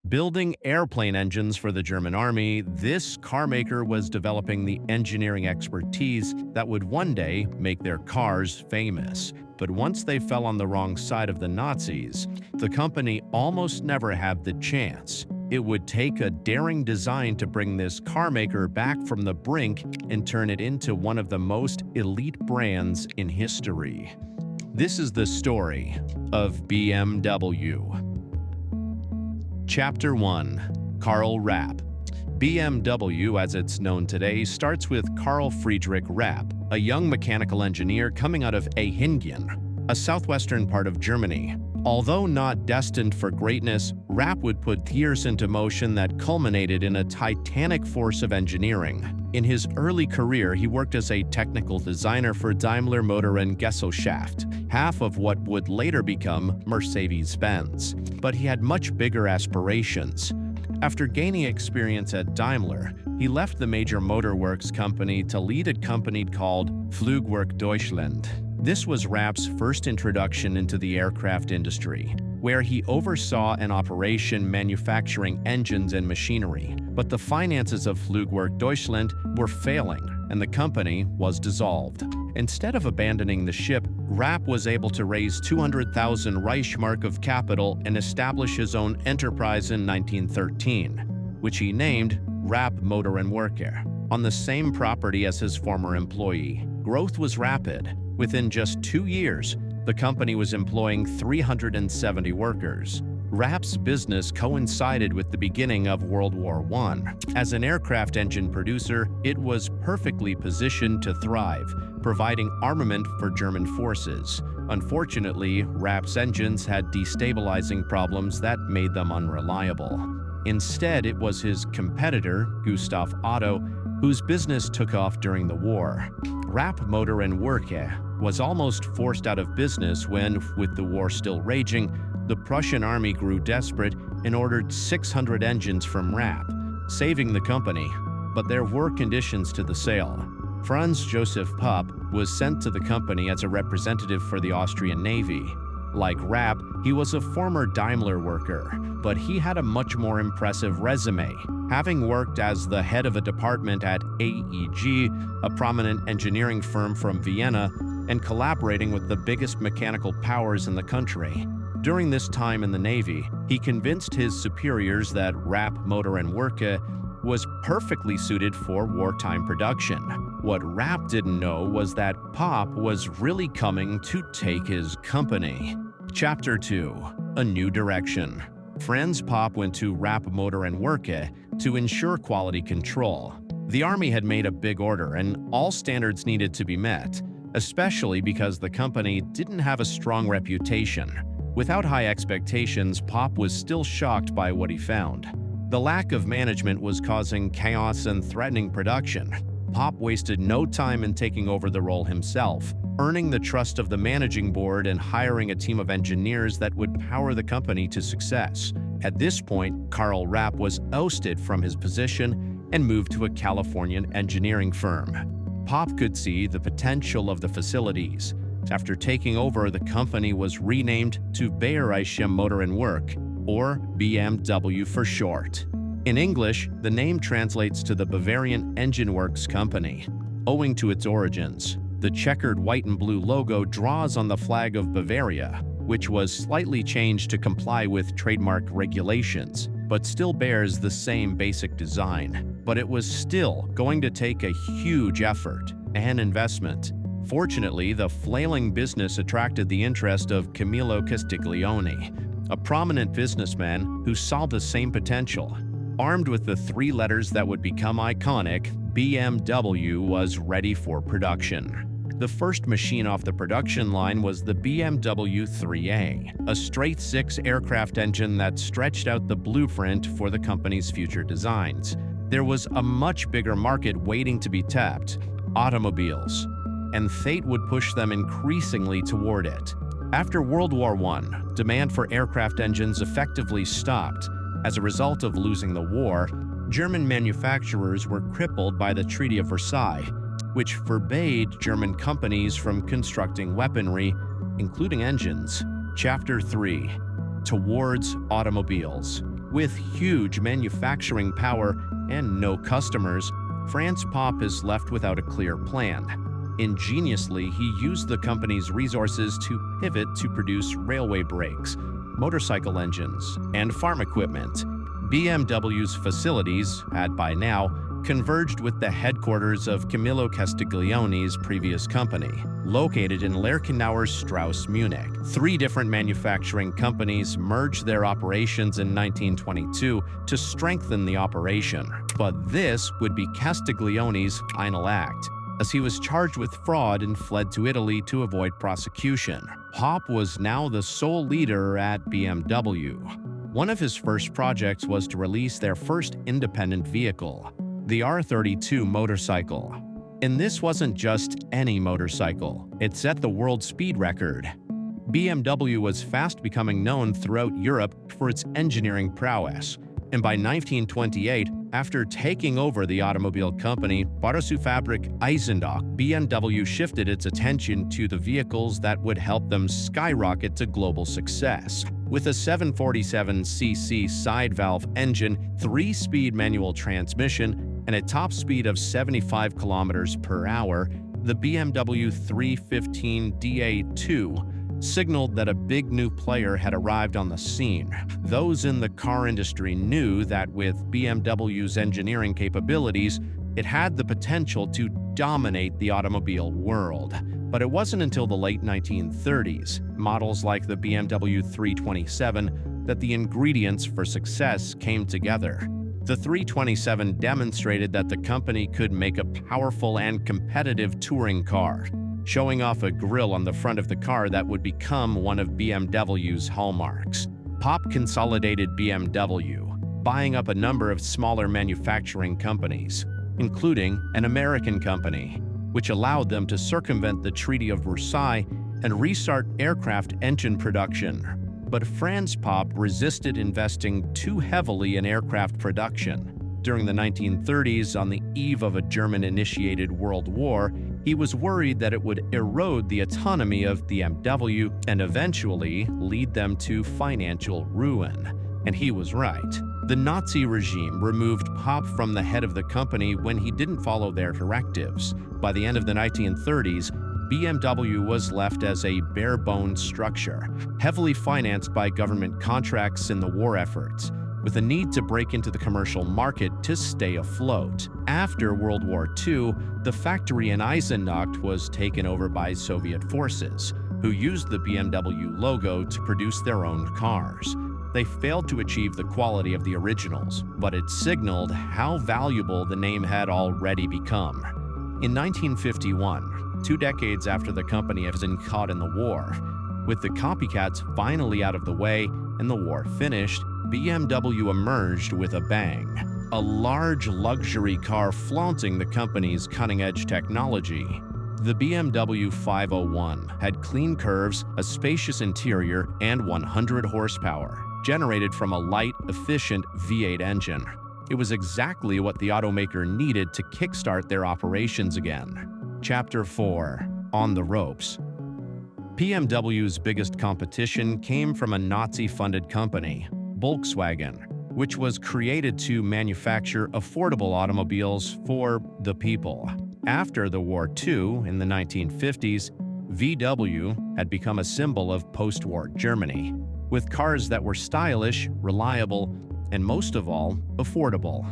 Building airplane engines for the German army, this carmaker was developing the engineering expertise that would one day make their cars famous. But once they fell on the wrong side of the Nazis, the company almost never had the chance. It would take a daring design to bring this carmaker back from the brink and turn it into one of the most elite brands in history. This is the story of BMW. Chapter 1. Karl Rapp. BMW, as it's known today, starts with Karl Friedrich Rapp, a young mechanical engineer coming out of Ehingen, a southwestern part of Germany. Although not destined for greatness, Rapp would put gears into motion that culminated in a titanic force of engineering. In his early career, he worked as a technical designer for Daimler Motoren Gesellschaft, half of what would later become Mercedes-Benz. But he had much bigger aspirations. After gaining experience at Daimler, he left the major motorworks company to lead a company called Flugwerk Deutschland. This was Rapp's first introduction into the aircraft industry, where he oversaw an operation manufacturing engines and machinery. But the finances of Flugwerk Deutschland were failing, and the company was dissolved. Instead of abandoning the ship, Rapp was able to raise 200,000 Reichsmark of capital and establish his own enterprise in 1913, which he named Rapp Motoren Werke, on the same property as his former employee. Growth was rapid. Within just 2 years, the company was employing 370 workers. Rapp's business coincided with the beginning of World War I. As an aircraft engine producer, it was perfectly positioned to thrive, providing armament for German forces. Unfortunately, Rapp's engines had destabilizing problems that made them unreliable. Instead, it was his competitor, Gustav Otto, whose business took off during the war. Rapp Motoren Werke was almost forced out of business when, with the war still raging, the Prussian army grew desperate and ordered 600 engines from Rapp, saving the company. But there were conditions to the sale. Franz Joseph Pupp was sent to the company as a representative for the Austrian Navy. Like Rapp, he was a former Daimler worker, but he had a much more impressive resume, having worked as the head of a department at AEG, a prominent engineering firm from Vienna, and collaborating with the biggest mechanical powers in the country. During this time in the Navy, he convinced his superiors that Rapp Motoren Werke was perfectly suited for wartime production. What Rapp didn't know was that Pupp was really coming to take his company. Chapter 2. A New Direction. Franz Pupp went to Rapp Motoren Werke to ensure quality control. The Army had made a big order, and all standards needed to be met, especially because the company didn't have a strong reputation. Without high expectations, Pupp was still shocked by what he found. The lack of management was causing chaos and threatening production. Pupp wasted no time in taking over the role himself, earning the trust of the managing board and hiring a team of engineers that would power the company to success. At this point, Karl Rapp was ousted from his position and moved to a Californian engineering firm. Pupp could see the potential of the facilities. After taking over, the company was renamed to Bayerische Motoren Werke, or BMW for short. In English, the name translates to the Bavarian Engine Works Company. Owing to its origins, the checkered white and blue logo draws on the flag of Bavaria, which was slightly changed to comply with trademark regulations, but still bears the same basic design. But it was still going to take a huge effort and investment. Fortunately, the flailing business attracted the interest of Camillo Castiglione, a prominent businessman who saw the same potential. Armed with the 3 letters that would become iconic, BMW was ready for production. The first machine off the production line was the BMW 3A, a straight-six aircraft engine that stretched out the blueprint for the company's future designs. There was a much bigger market waiting to be tapped: automobiles, and fate would push them increasingly toward it. After World War I, demand for aircraft engines effectively stopped. As a result of losing the war, German manufacturers were crippled by the Treaty of Versailles, which forbade German companies from constructing weaponry, including engines. Chapter 3. Towards automobiles. With huge manufacturing power and no customers, Franz Popp is left without a clear plan. Ingeniously, he used the company's resources to pivot to produce railway brakes, motorcycle engines, and farm equipment. BMW's facilities had by now converged with the headquarters of Camillo Castiglione's previous company, located in Lerchenauer Strauss, Munich. 3 different manufacturing companies merged their operations in 1922 to strengthen the operation. But this would be Castiglione's final act, as he was charged with fraud and fled to Italy to avoid prosecution. Popp was now the sole leader at BMW. One of his first projects was to release their first independent vehicle, the R32 motorcycle. And this wasn't just any motorcycle. It set the world speed record. BMW was fast becoming known throughout Europe for its engineering prowess. And by 1928, after taking over the automobile company Bayerische Eisenbahn, BMW shifted its attention to the vehicles that would help them skyrocket to global success. With a 747cc side-valve engine, 3-speed manual transmission, and a top speed of 75 kilometers per hour, the BMW 315 DA2 signaled that a big new player had arrived on the scene. Those in the car industry knew that with BMW's engineering capabilities, it had the potential to dominate the automobile world. But it wasn't until the late 1930s, models like the BMW 327, that the ingredients for success came together. The 327 demonstrated that the company could make a powerful and competitive touring car, showing off a grille on the front of the car that would become one of BMW's hallmarks. Popp consolidated BMW, buying up a number of smaller manufacturing companies, including an American company, which allowed them to circumvent the Treaty of Versailles and restart aircraft engine production. But Franz Popp resisted investing too heavily in aircraft production. During the 1930s, on the eve of a German-initiated World War, he was worried that it would erode the autonomy of BMW and eventually lead them to financial ruin. And he was right. The Nazi regime removed Popp from the head of the company when he didn't follow their directives. By the end of the 1930s, BMW was left as a bare-bones structure, heavily financed by government contracts in the war efforts, with a need to break into the commercial market to stay afloat. After World War II, the factory in Eisenach was taken over by Soviet forces, who used the BMW logo to produce their own cars. They failed to achieve the quality of the originals, but it signaled how valuable the name had already become. In 1951, 2 decades after the company had been caught in the war, with the copycats finally out of the way and the war finished, BMW emerged with a bang. A large luxury car flaunting the company's cutting-edge technology. The BMW 501 had clean curves, a spacious interior, and 100 horsepower, generated from a light, efficient V8 engine. It was exactly what the automaker needed to kickstart their operations again. Chapter 4: On the Ropes. BMW's biggest competition came from a Nazi-funded company, Volkswagen, which was created to manufacture affordable automobiles for the people. After the war, too, in the 1950s, VW had become a symbol of post-war Germany, with cars that were stylish, reliable, and most of all, affordable.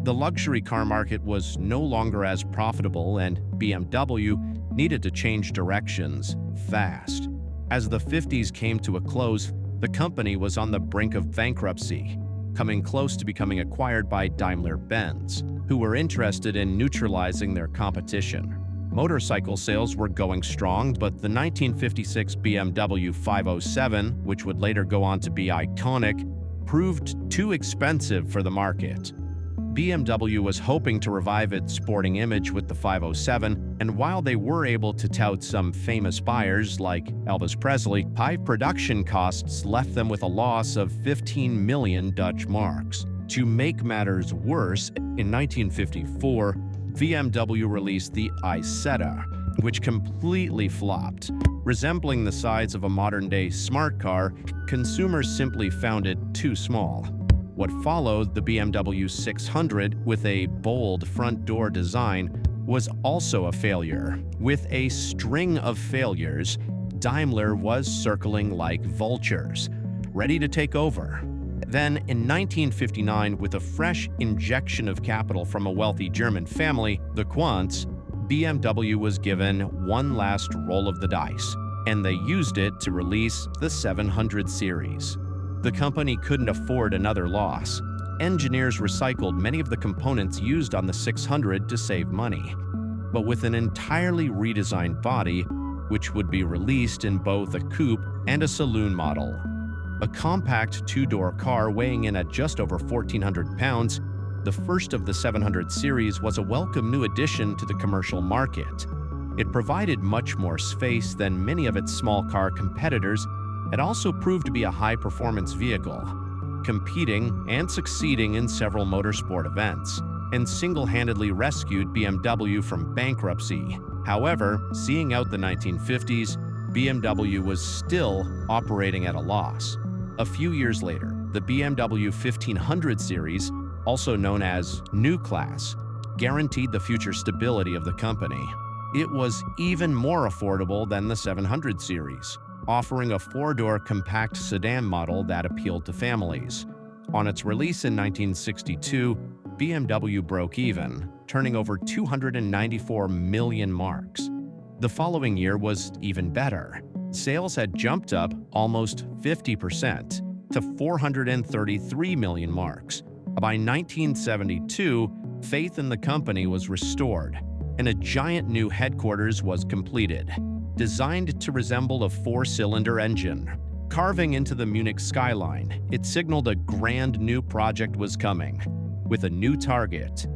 The luxury car market was no longer as profitable, and BMW needed to change directions fast. As the 50s came to a close, the company was on the brink of bankruptcy, coming close to becoming acquired by Daimler-Benz, who were interested in neutralizing their competition. Motorcycle sales were going strong, but the 1956 BMW 507, which would later go on to be iconic, proved too expensive for the market. BMW was hoping to revive its sporting image with the 507, and while they were able to tout some famous buyers like Elvis Presley, high production costs left them with a loss of 15 million Dutch marks. To make matters worse, in 1954, BMW released the Isetta, which completely flopped. Resembling the size of a modern-day smart car, consumers simply found it too small. What followed, the BMW 600 with a bold front door design, was also a failure. With a string of failures, Daimler was circling like vultures, ready to take over. Then, in 1959, with a fresh injection of capital from a wealthy German family, the Quants, BMW was given one last roll of the dice, and they used it to release the 700 series. The company couldn't afford another loss. Engineers recycled many of the components used on the 600 to save money, but with an entirely redesigned body, which would be released in both a coupe and a saloon model. A compact two-door car weighing in at just over 1,400 pounds, the first of the 700 series was a welcome new addition to the commercial market. It provided much more space than many of its small car competitors. It also proved to be a high-performance vehicle, competing and succeeding in several motorsport events, and single-handedly rescued BMW from bankruptcy. However, seeing out the 1950s, BMW was still operating at a loss. A few years later, the BMW 1500 series, also known as New Class, guaranteed the future stability of the company. It was even more affordable than the 700 series, offering a four-door compact sedan model that appealed to families. On its release in 1962, BMW broke even, turning over 294 million marks. The following year was even better. Sales had jumped up almost 50% to 433 million marks. By 1972, faith in the company was restored, and a giant new headquarters was completed, designed to resemble a four-cylinder engine. Carving into the Munich skyline, it signaled a grand new project was coming, with a new target.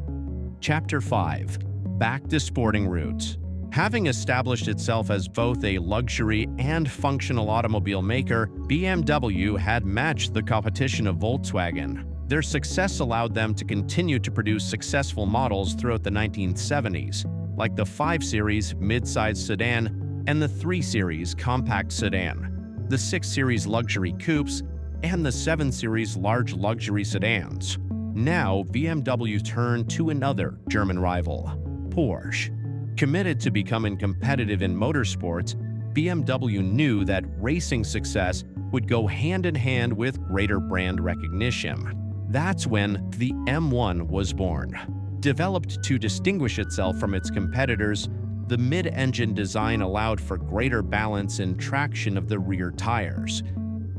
Chapter 5. Back to sporting roots. Having established itself as both a luxury and functional automobile maker, BMW had matched the competition of Volkswagen. Their success allowed them to continue to produce successful models throughout the 1970s, like the 5 Series mid-size sedan and the 3 Series compact sedan, the 6 Series luxury coupes, and the 7 Series large luxury sedans. Now, BMW turned to another German rival, Porsche. Committed to becoming competitive in motorsports, BMW knew that racing success would go hand in hand with greater brand recognition. That's when the M1 was born. Developed to distinguish itself from its competitors, the mid-engine design allowed for greater balance and traction of the rear tires.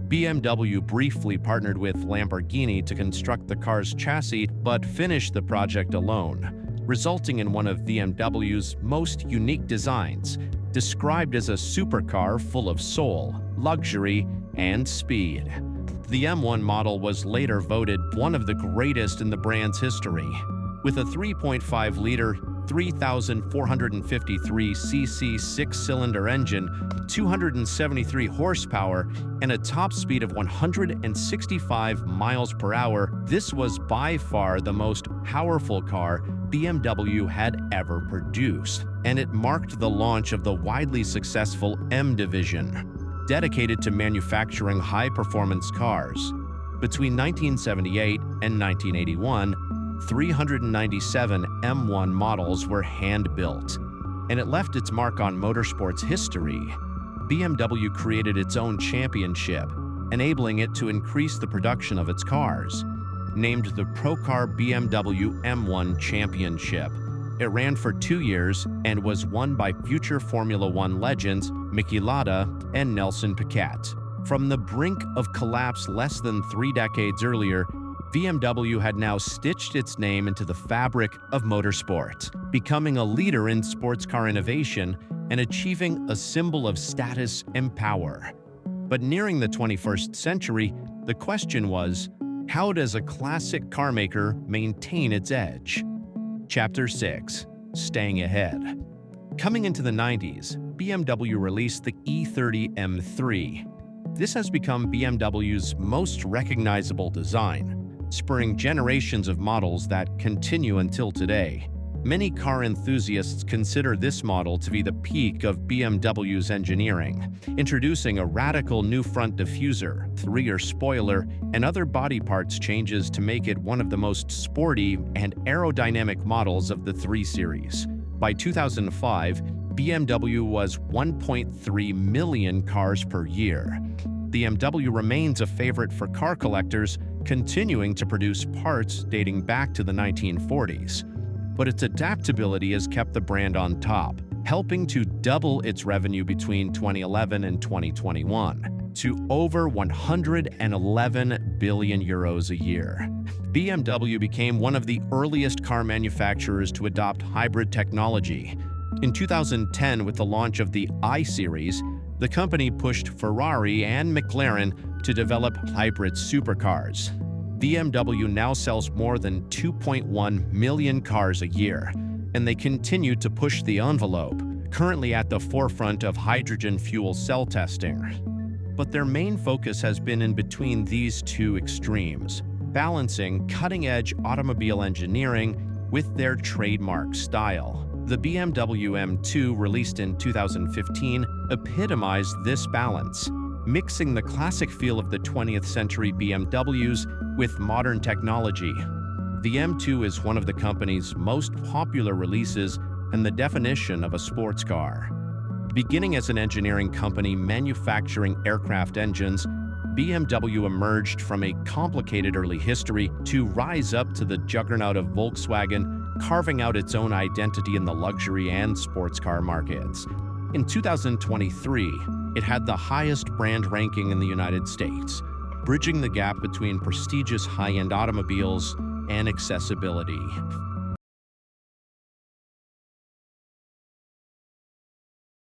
BMW briefly partnered with Lamborghini to construct the car's chassis, but finished the project alone, resulting in one of BMW's most unique designs, described as a supercar full of soul, luxury, and speed. The M1 model was later voted one of the greatest in the brand's history. With a 3.5-liter, 3,453 cc six-cylinder engine, 273 horsepower, and a top speed of 165 miles per hour, this was by far the most powerful car BMW had ever produced, and it marked the launch of the widely successful M division, dedicated to manufacturing high-performance cars. Between 1978 and 1981, 397 M1 models were hand-built, and it left its mark on motorsports history. BMW created its own championship, enabling it to increase the production of its cars. Named the Procar BMW M1 Championship, it ran for 2 years and was won by future Formula One legends Niki Lauda and Nelson Piquet. From the brink of collapse less than 3 decades earlier, BMW had now stitched its name into the fabric of motorsport, becoming a leader in sports car innovation and achieving a symbol of status and power. But nearing the 21st century, the question was, how does a classic carmaker maintain its edge? Chapter 6. Staying Ahead. Coming into the 90s, BMW released the E30 M3. This has become BMW's most recognizable design, spurring generations of models that continue until today. Many car enthusiasts consider this model to be the peak of BMW's engineering, introducing a radical new front diffuser, rear spoiler, and other body parts changes to make it one of the most sporty and aerodynamic models of the 3 Series. By 2005, BMW was 1.3 million cars per year. BMW remains a favorite for car collectors, continuing to produce parts dating back to the 1940s. But its adaptability has kept the brand on top, helping to double its revenue between 2011 and 2021 to over 111 billion euros a year. BMW became one of the earliest car manufacturers to adopt hybrid technology. In 2010, with the launch of the I-Series, the company pushed Ferrari and McLaren to develop hybrid supercars. BMW now sells more than 2.1 million cars a year, and they continue to push the envelope, currently at the forefront of hydrogen fuel cell testing. But their main focus has been in between these two extremes, balancing cutting-edge automobile engineering with their trademark style. The BMW M2, released in 2015, epitomized this balance, mixing the classic feel of the 20th century BMWs with modern technology. The M2 is one of the company's most popular releases and the definition of a sports car. Beginning as an engineering company manufacturing aircraft engines, BMW emerged from a complicated early history to rise up to the juggernaut of Volkswagen, carving out its own identity in the luxury and sports car markets. In 2023, it had the highest brand ranking in the United States, bridging the gap between prestigious high-end automobiles and accessibility.